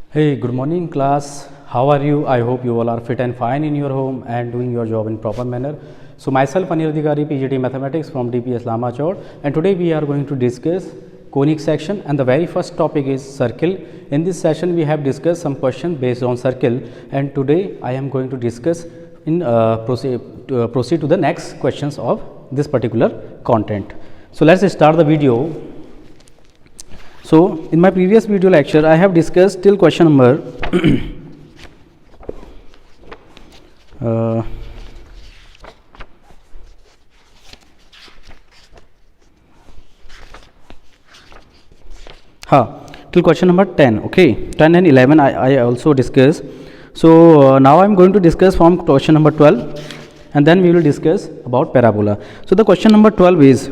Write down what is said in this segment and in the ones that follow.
Hey, good morning class. How are you? I hope you all are fit and fine in your home and doing your job in proper manner. So myself Anil Adhikari, PhD Mathematics from DPS Lamachod, and today we are going to discuss conic section, and the very first topic is circle. In this session we have discussed some questions based on circle, and today I am going to discuss in proceed to the next questions of this particular content. So let's start the video. So in my previous video lecture I have discussed till question number till question number 10. Okay, 10 and 11 I also discussed. So now I am going to discuss from question number 12, and then we will discuss about parabola. So the question number 12 is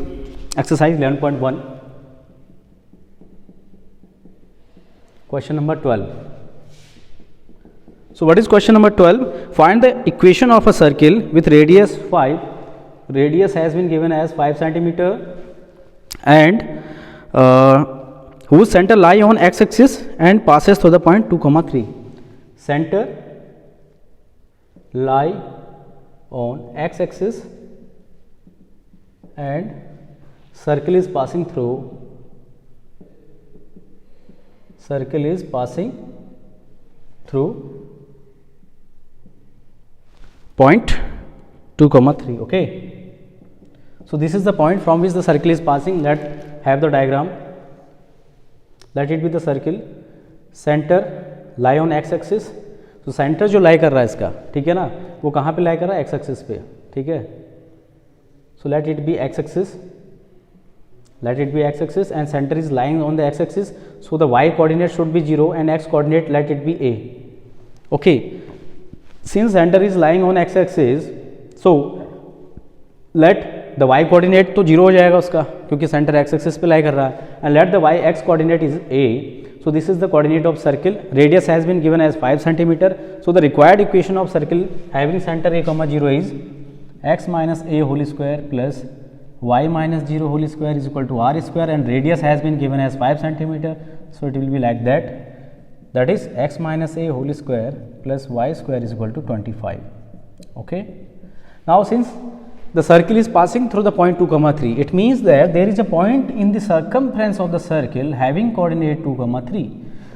exercise 11.1. Question number 12. So what is question number 12? Find the equation of a circle with radius 5. Radius has been given as 5 centimeter, and whose center lie on x-axis and passes through the point 2, 3. Center lie on x-axis and circle is passing through point 2, 3. Okay, so this is the point from which the circle is passing. Let have the diagram. Let it be the circle. Center lie on x axis. तो centre जो लाई कर रहा है इसका, ठीक है ना, वो कहाँ पे लाई कर रहा है? एक्स एक्सिस पे, ठीक है. So let it be x axis. Let it be x-axis and center is lying on the x-axis, so the y-coordinate should be 0 and x-coordinate let it be a. Okay, since center is lying on x-axis, so let the y-coordinate तो 0 हो जाएगा उसका, क्योंकि center x-axis पे lie कर रहा है, and let the y-x-coordinate is a. So this is the coordinate of circle. Radius has been given as 5 centimeter. So the required equation of circle having center a, 0 is x minus a whole square plus y minus 0 whole square is equal to r square, and radius has been given as 5 centimeter. So it will be like that, that is x minus a whole square plus y square is equal to 25. Okay, now since the circle is passing through the point 2, 3, it means that there is a point in the circumference of the circle having coordinate 2, 3.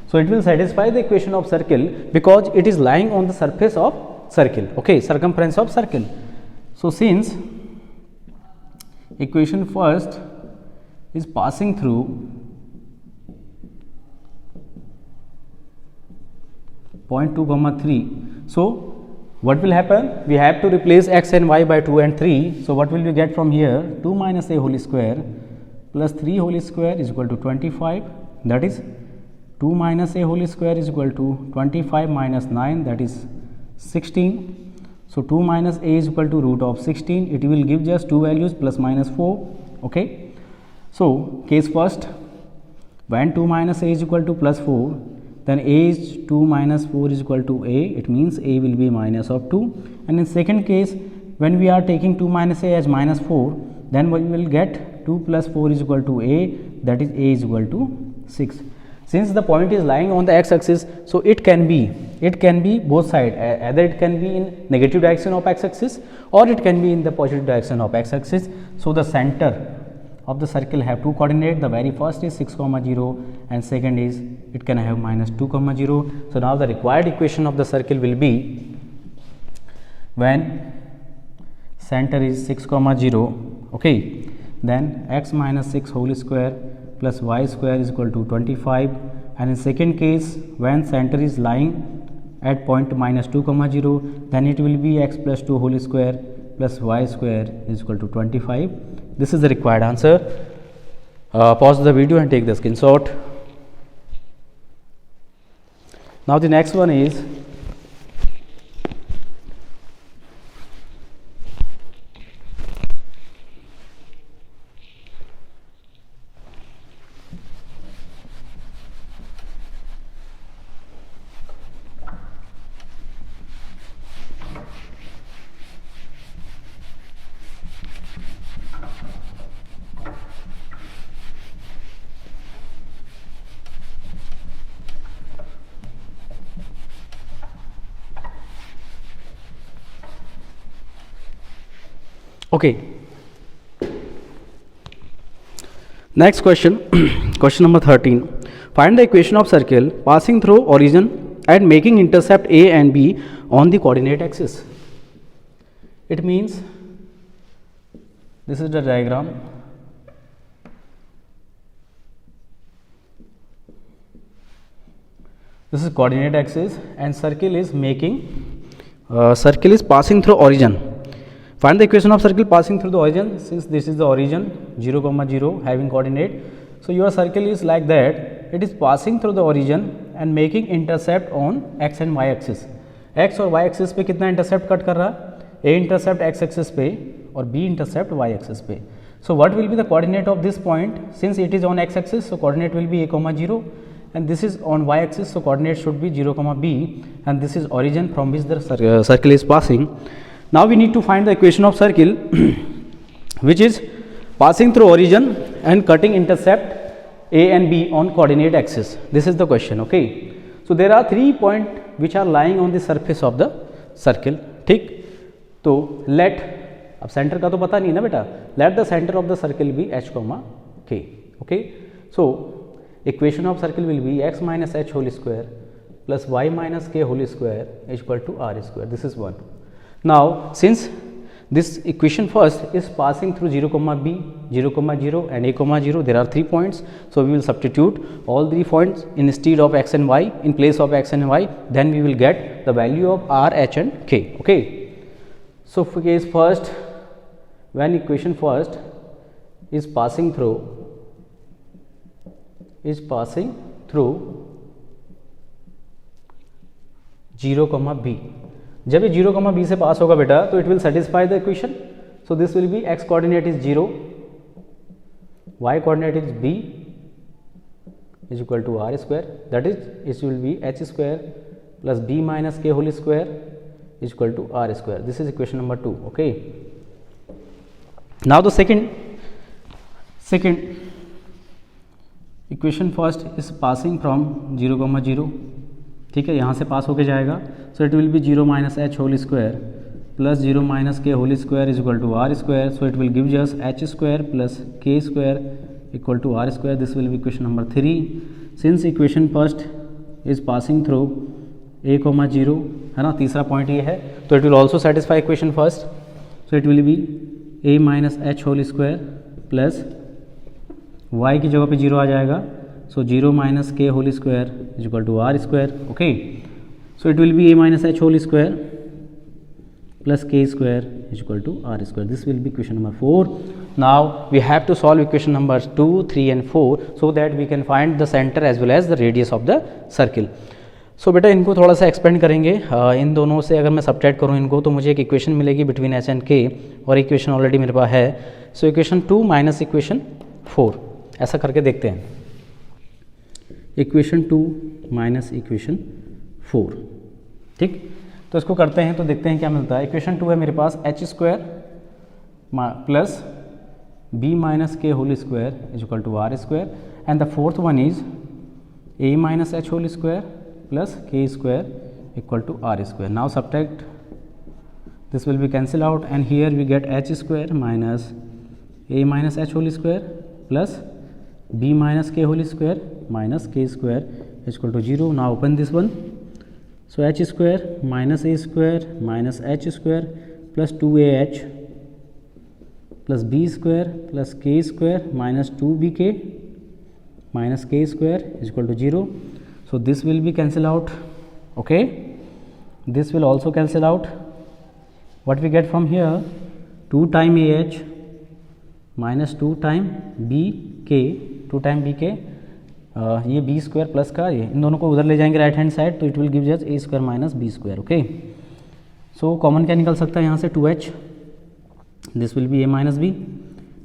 So it will satisfy the equation of circle because it is lying on the surface of circle. Okay, circumference of circle. So since equation first is passing through point 2, 3. So what will happen? We have to replace x and y by 2 and 3. So what will we get from here? 2 minus a whole square plus 3 whole square is equal to 25. That is 2 minus a whole square is equal to 25 minus 9, that is 16. So 2 minus a is equal to root of 16. It will give just two values plus minus 4. Okay. So case first, when 2 minus a is equal to plus 4, then a is 2 minus 4 is equal to a. It means a will be minus of 2. And in second case, when we are taking 2 minus a as minus 4, then we will get 2 plus 4 is equal to a, that is a is equal to 6. Since the point is lying on the x-axis, so it can be both sides. Either it can be in negative direction of x-axis or it can be in the positive direction of x-axis. So the center of the circle have two coordinates. The very first is 6, 0, and second is it can have minus 2, 0. So now the required equation of the circle will be when center is 6, 0. Okay, then x minus 6 whole square plus y square is equal to 25, and in second case when center is lying at point minus 2, 0, then it will be x plus 2 whole square plus y square is equal to 25. This is the required answer. Pause the video and take the screenshot. Now the next one is Okay. Next question, question number 13. Find the equation of circle passing through origin and making intercept A and B on the coordinate axis. It means this is the diagram. This is coordinate axis and circle is passing through origin. Find the equation of circle passing through the origin. Since this is the origin 0, 0 having coordinate, so your circle is like that. It is passing through the origin and making intercept on x and y axis. x और y axis पे कितना intercept cut कर रहा है? A intercept x axis पे और B intercept y axis पे. So what will be the coordinate of this point? Since it is on x axis, so coordinate will be a, 0. And this is on y axis, so coordinate should be 0, b, and this is origin from which the circle is passing. Now we need to find the equation of circle which is passing through origin and cutting intercept A and B on coordinate axis. This is the question. Okay, so there are 3 points which are lying on the surface of the circle. ठीक, तो let, अब centre का तो पता नहीं ना बेटा, let the center of the circle be h, k. Okay, so equation of circle will be x minus h whole square plus y minus k whole square is equal to r square. This is one. Now since this equation first is passing through 0, b, 0, 0 and a, 0, there are 3 points. So we will substitute all 3 points instead of x and y, in place of x and y, then we will get the value of r, h and k. Okay, so for case first, when equation first is passing through 0, b. जब ये 0, b से पास होगा बेटा, तो it will satisfy the equation. So this will be x coordinate is 0, y coordinate is b is equal to r square. That is, it will be h square plus b minus k whole square is equal to r square. This is equation number 2. Okay. Now the second equation first is passing from 0, 0. ठीक है, यहाँ से पास होके जाएगा. So it will be 0 minus H whole square plus 0 minus K whole square is equal to R square. So it will give just H square plus K square equal to R square. This will be equation number 3. Since equation first is passing through a, 0 है ना, तीसरा point ये है, तो it will also satisfy equation first. So it will be a minus H whole square plus y की जगह पे 0 आ जाएगा. So 0 minus K whole square is equal to R square. Okay, so it will be a minus H whole square plus K square is equal to R square. This will be equation number 4. Now we have to solve equation number 2, 3 and 4 so that we can find the centre as well as the radius of the circle. So बेटा इनको थोड़ा सा expand करेंगे. इन दोनों से अगर मैं subtract करूँ इनको, तो मुझे एक इक्वेशन मिलेगी बिटवीन एच एंड के, और इक्वेशन ऑलरेडी मेरे पास है. सो इक्वेशन 2 माइनस इक्वेशन 4, ऐसा करके देखते हैं. Equation 2 minus equation 4. ठीक, तो इसको करते हैं तो देखते हैं क्या मिलता है. इक्वेशन 2 है मेरे पास H square plus B minus K whole square is equal to R square, and the fourth one is A minus H whole square plus K square equal to R square. Now subtract, this will be cancel out, and here we get H square minus A minus H whole square plus b minus k whole square minus k square is equal to 0. Now open this one. So h square minus a square minus h square plus 2ah plus b square plus k square minus 2bk minus k square is equal to 0. So this will be cancel out. Okay, this will also cancel out. What we get from here, 2 time ah minus 2 time bk, 2 time B के, ये B square plus का ये, इन दोनों को उधर ले जाएंगे right hand side, तो it will give just a square minus B square. Okay, so common क्या निकल सकता है यहाँ से, 2h, this will be a minus b,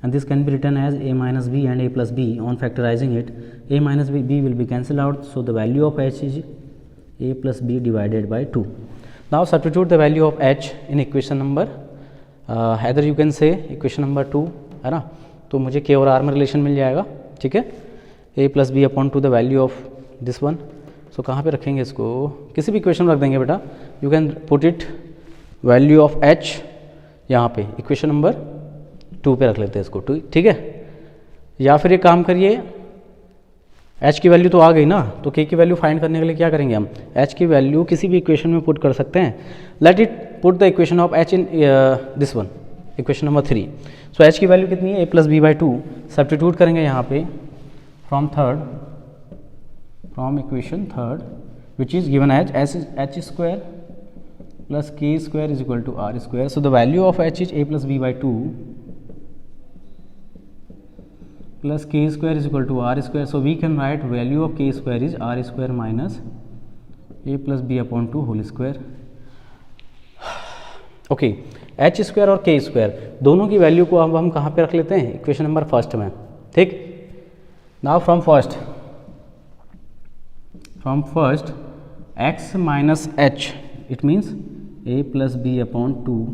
and this can be written as a minus b and a plus b. On factorizing it, a minus b will be cancel out, so the value of h is a plus b divided by 2. Now substitute the value of h in equation number, either you can say equation number 2 है ना, तो मुझे k और r में relation मिल जाएगा. ठीक है, a plus B upon two the value of this one. So कहाँ पे रखेंगे इसको, किसी भी इक्वेशन में रख देंगे बेटा. You can put it value of h यहाँ पे, इक्वेशन नंबर 2 पे रख लेते हैं इसको, ठीक है। या फिर एक काम करिए, h की वैल्यू तो आ गई ना, तो k की वैल्यू फाइंड करने के लिए क्या करेंगे हम, h की वैल्यू किसी भी इक्वेशन में पुट कर सकते हैं। Let it put the equation of h in this one, equation number 3। So h की वैल्यू कितनी है, a plus b by 2, substitute करेंगे यहाँ पे from equation third which is given as h square plus k square is equal to r square. So the value of h is a plus b by 2 plus k square is equal to r square. So we can write value of k square is r square minus a plus b upon 2 whole square. Okay, h square और k square दोनों की value को अब हम कहाँ पे रख लेते हैं, इक्वेशन नंबर फर्स्ट में, ठीक। Now from first x minus h it means a plus B upon 2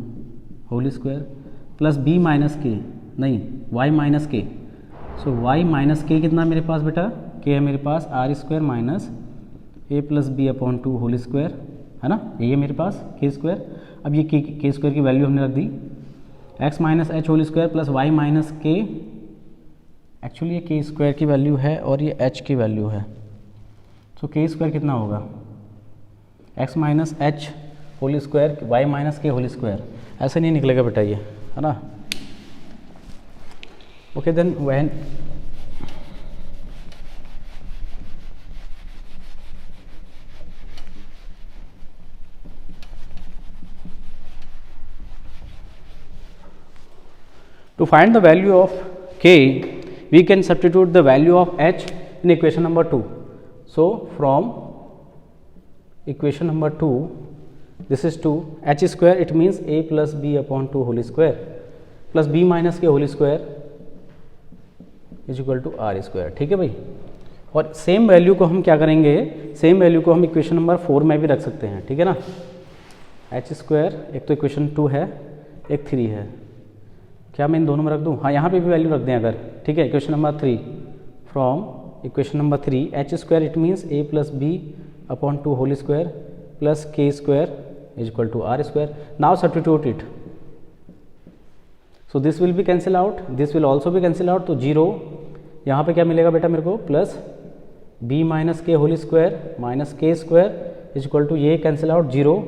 whole square plus b minus k, नहीं y माइनस के। सो y माइनस के कितना मेरे पास बेटा, k है मेरे पास r square minus a plus B upon 2 whole square, है ना, ये है मेरे पास k स्क्वायर। अब ये k स्क्वायर की वैल्यू हमने रख दी, x minus h whole square plus y minus k, actually ये k स्क्वायर की वैल्यू है और ये h की वैल्यू है। सो k स्क्वायर कितना होगा, x minus h whole square y minus k whole square, ऐसे नहीं निकलेगा बेटा ये, है ना। Okay then when to find the value of k we can substitute the value of h in equation number 2. So from equation number 2 this is 2 h square, it means a plus b upon 2 whole square plus b minus k whole square is equal to R square, ठीक है भाई। और same value को हम क्या करेंगे, same value को हम इक्वेशन नंबर 4 में भी रख सकते हैं, ठीक है ना। एच स्क्वायर, एक तो इक्वेशन 2 है, एक 3 है, क्या मैं इन दोनों में रख दूँ, हाँ यहाँ पे भी वैल्यू रख दें अगर, ठीक है। Equation number 3 from equation number 3 H square it means A plus B upon 2 whole square plus K square is equal to R square. Now substitute it, so this will be cancel out, this will also be cancel out, तो 0 यहाँ पे क्या मिलेगा बेटा मेरे को, plus b minus K whole square minus K square is equal to ये cancel out 0।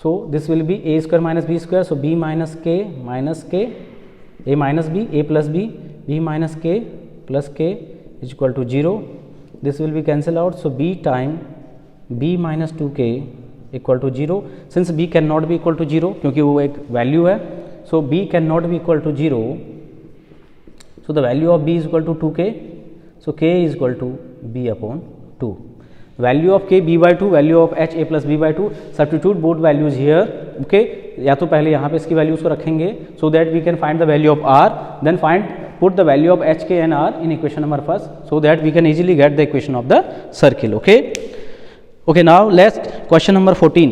So this will be a square minus B square, so b minus K a minus B, a plus b minus K plus K is equal to 0। This will be cancel out, so b time b minus 2k equal to 0। Since b can not be equal to 0 क्योंकि वो एक value है, so b cannot be equal to 0, so the value of b is equal to 2k, so k is equal to b upon 2, value of k b by 2, value of h a plus b by 2, substitute both values here, okay। या तो पहले यहाँ पे इसकी values को रखेंगे so that we can find the value of r, then put the value of h k and r in equation number first so that we can easily get the equation of the circle, okay। Now let's question number 14.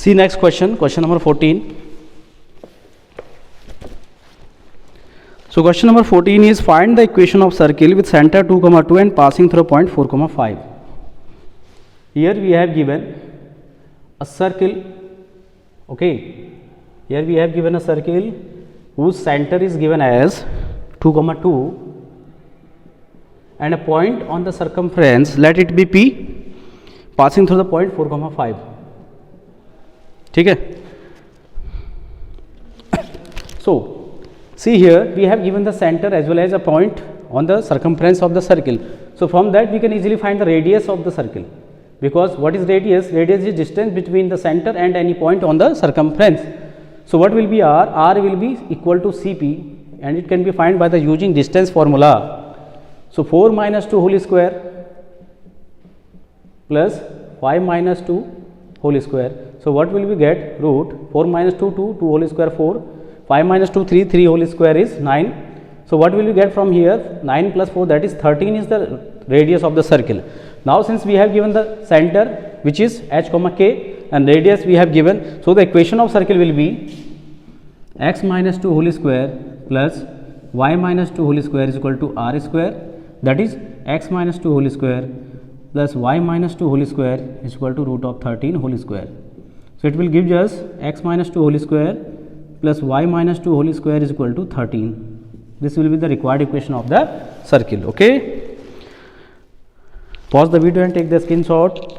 See next question, question number 14. So question number 14 is find the equation of circle with center 2, 2 and passing through point 4, 5. Here we have given a circle, okay. Here we have given a circle whose center is given as 2, 2 and a point on the circumference, let it be P, passing through the point 4, 5. ठीक है। So see here we have given the center as well as a point on the circumference of the circle. So from that we can easily find the radius of the circle. because what is radius? Radius is distance between the center and any point on the circumference. So what will be R? R will be equal to Cp, and it can be found by the using distance formula. So 4 minus 2 whole square plus 5 minus 2 whole square. So what will we get? Root 4 minus 2 2 whole square 4, 5 minus 2 3 whole square is 9. So what will we get from here? 9 plus 4, that is 13 is the radius of the circle. Now since we have given the center which is h comma k and radius we have given, so the equation of circle will be x minus 2 whole square plus y minus 2 whole square is equal to r square, that is x minus 2 whole square plus y minus 2 whole square is equal to root of 13 whole square. So it will give us x minus 2 whole square plus y minus 2 whole square is equal to 13. This will be the required equation of the circle. Okay. Pause the video and take the screenshot.